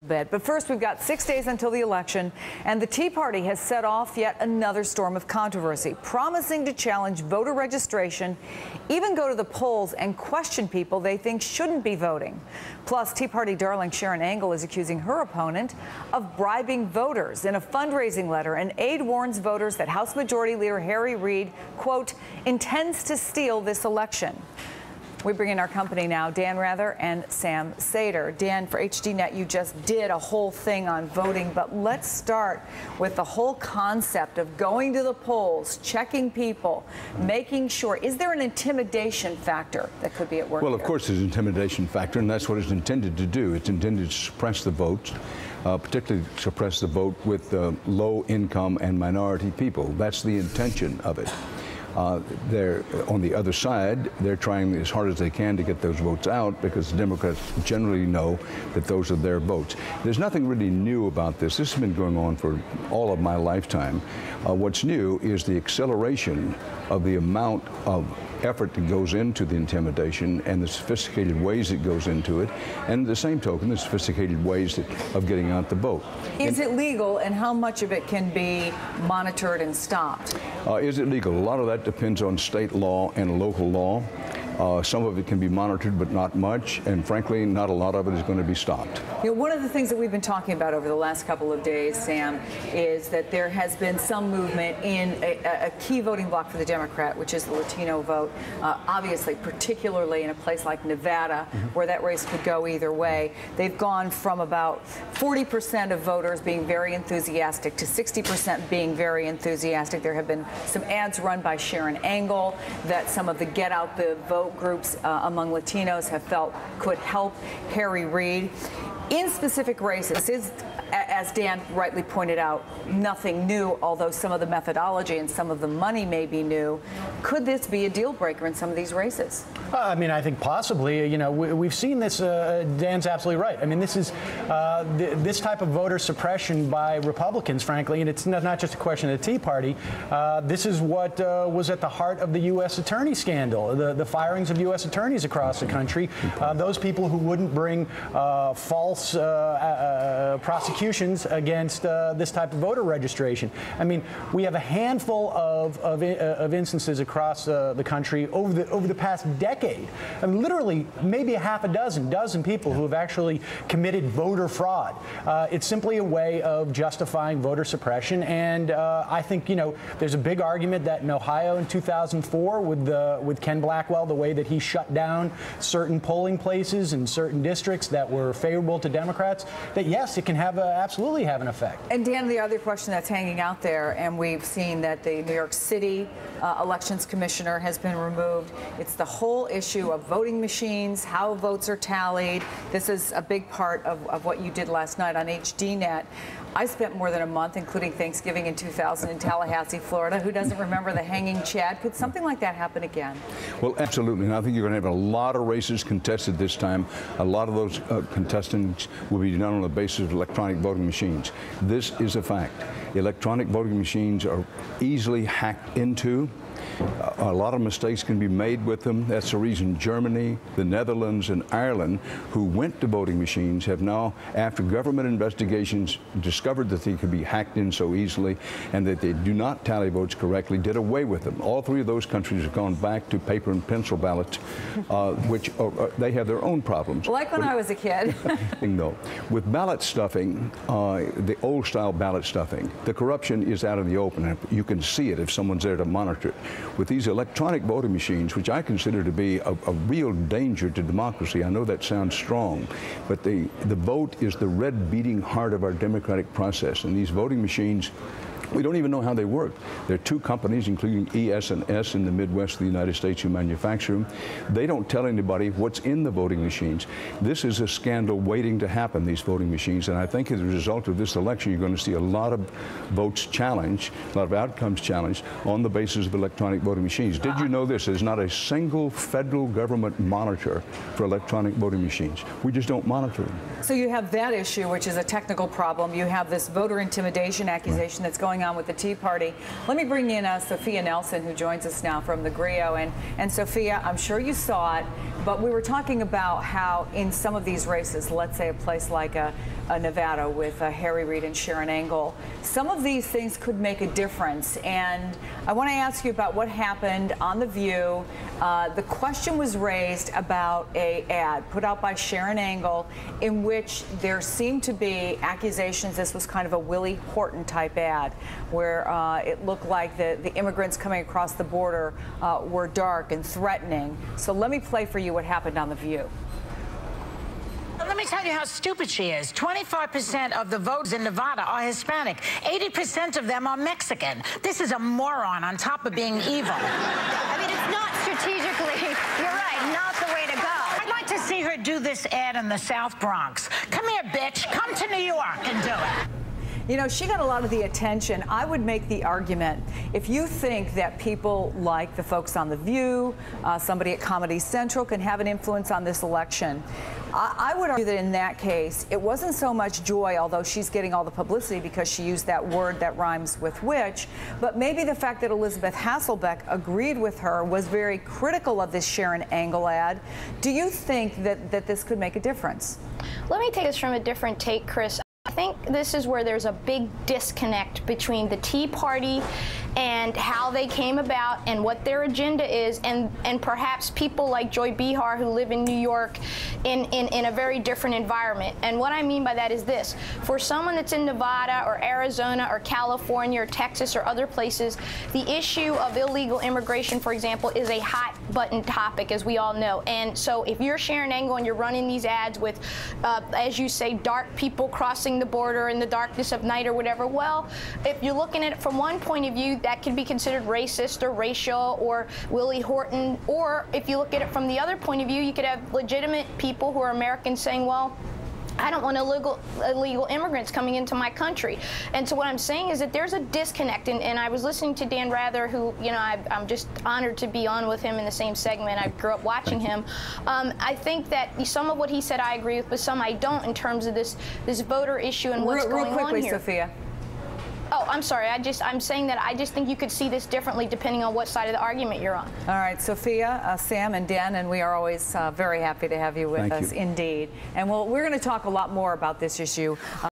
But first, we've got 6 days until the election, and the Tea Party has set off yet another storm of controversy, promising to challenge voter registration, even go to the polls and question people they think shouldn't be voting. Plus, Tea Party darling Sharon Angle is accusing her opponent of bribing voters. In a fundraising letter, an aide warns voters that House Majority Leader Harry Reid, quote, intends to steal this election. We bring in our company now, Dan Rather and Sam Seder. Dan, for HDNet, you just did a whole thing on voting, but let's start with the whole concept of going to the polls, checking people, making sure. Is there an intimidation factor that could be at work? Well, of course there's an intimidation factor, and that's what it's intended to do. It's intended to suppress the votes, particularly suppress the vote with low income and minority people. That's the intention of it. They're on the other side, they're trying as hard as they can to get those votes out because the Democrats generally know that those are their votes. There's nothing really new about this. This has been going on for all of my lifetime. What's new is the acceleration of the amount of effort that goes into the intimidation and the sophisticated ways it goes into it, and at the same token, the sophisticated ways of getting out the vote. Is it legal, and how much of it can be monitored and stopped? Is it legal? A lot of that depends on state law and local law. Some of it can be monitored, but not much, and frankly, not a lot of it is going to be stopped. You know, one of the things that we've been talking about over the last couple of days, Sam, is that there has been some movement in a key voting bloc for the Democrat, which is the Latino vote. Obviously, particularly in a place like Nevada, where that race could go either way. They've gone from about 40% of voters being very enthusiastic to 60% being very enthusiastic. There have been some ads run by Sharon Angle that some of the Get Out the Vote groups among Latinos have felt could help Harry Reid. In specific races, is, as Dan rightly pointed out, nothing new, although some of the methodology and some of the money may be new. Could this be a deal breaker in some of these races? I mean, I think possibly. You know, we've seen this. Dan's absolutely right. I mean, this is this type of voter suppression by Republicans, frankly, and it's not just a question of the Tea Party. This is what was at the heart of the U.S. attorney scandal, the firings of U.S. attorneys across the country, those people who wouldn't bring false prosecutions against this type of voter registration. I mean, we have a handful of instances across the country over the past decade. I mean, literally, maybe a half a dozen people who have actually committed voter fraud. It's simply a way of justifying voter suppression, and I think, you know, there's a big argument that in Ohio in 2004 with Ken Blackwell, the way that he shut down certain polling places in certain districts that were favorable to Democrats, that yes, it can have absolutely have an effect. And Dan, the other question that's hanging out there, and we've seen that the New York City elections commissioner has been removed. It's the whole issue of voting machines, how votes are tallied. This is a big part of what you did last night on HDNet. I spent more than a month, including Thanksgiving in 2000, in Tallahassee, Florida. Who doesn't remember the hanging Chad? Could something like that happen again? Well, absolutely. And I think you're going to have a lot of races contested this time. A lot of those contestants will be done on the basis of electronic voting machines. This is a fact. Electronic voting machines are easily hacked into. A lot of mistakes can be made with them. That's the reason Germany, the Netherlands, and Ireland, who went to voting machines, have now, after government investigations, discovered that they could be hacked in so easily and that they do not tally votes correctly, did away with them. All three of those countries have gone back to paper and pencil ballots, which they have their own problems. Like when I was a kid. No. With ballot stuffing, the old-style ballot stuffing, the corruption is out in the open. You can see it if someone's there to monitor it. With these electronic voting machines, which I consider to be a real danger to democracy, I know that sounds strong, but the vote is the red beating heart of our democratic process, and these voting machines, we don't even know how they work. There are two companies, including ES&S in the Midwest of the United States, who manufacture them. They don't tell anybody what's in the voting machines. This is a scandal waiting to happen, these voting machines, and I think as a result of this election, you're going to see a lot of votes challenged, a lot of outcomes challenged on the basis of electronic voting machines. Did you know this? There's not a single federal government monitor for electronic voting machines. We just don't monitor them. So you have that issue, which is a technical problem. You have this voter intimidation accusation that's going going on with the Tea Party. Let me bring in Sophia Nelson, who joins us now from the Grio. And Sophia, I'm sure you saw it, but we were talking about how in some of these races, let's say a place like a Nevada with Harry Reid and Sharon Angle, some of these things could make a difference. And I want to ask you about what happened on The View. The question was raised about an ad put out by Sharon Angle in which there seemed to be accusations this was kind of a Willie Horton type ad, where it looked like the immigrants coming across the border were dark and threatening. So let me play for you what happened on The View. Let me tell you how stupid she is. 25% of the votes in Nevada are Hispanic. 80% of them are Mexican. This is a moron on top of being evil. I mean, it's not strategically, you're right, not the way to go. I'd like to see her do this ad in the South Bronx. Come here, bitch. Come to New York and do it. You know, she got a lot of the attention. I would make the argument, if you think that people like the folks on The View, somebody at Comedy Central can have an influence on this election, I would argue that in that case, it wasn't so much Joy, although she's getting all the publicity because she used that word that rhymes with witch, but maybe the fact that Elizabeth Hasselbeck agreed with her, was very critical of this Sharon Angle ad. Do you think that this could make a difference? Let me take this from a different take, Chris. I think this is where there's a big disconnect between the Tea Party and how they came about and what their agenda is, and perhaps people like Joy Behar who live in New York in a very different environment. And what I mean by that is this: for someone that's in Nevada or Arizona or California or Texas or other places, the issue of illegal immigration, for example, is a hot button topic, as we all know. And so if you're Sharon Angle and you're running these ads with, as you say, dark people crossing the border in the darkness of night or whatever, well, if you're looking at it from one point of view, that could be considered racist or racial or Willie Horton. Or if you look at it from the other point of view, you could have legitimate people who are Americans saying, well, I don't want illegal immigrants coming into my country. And so what I'm saying is that there's a disconnect. And I was listening to Dan Rather, who, you know, I'm just honored to be on with him in the same segment. I grew up watching him. I think that some of what he said I agree with, but some I don't, in terms of this voter issue and what's going on here. Real quickly, Sophia. Oh, I'm sorry. I'm saying that I just think you could see this differently depending on what side of the argument you're on. All right, Sophia, Sam, and Dan, and we are always very happy to have you with us, indeed. And we're going to talk a lot more about this issue.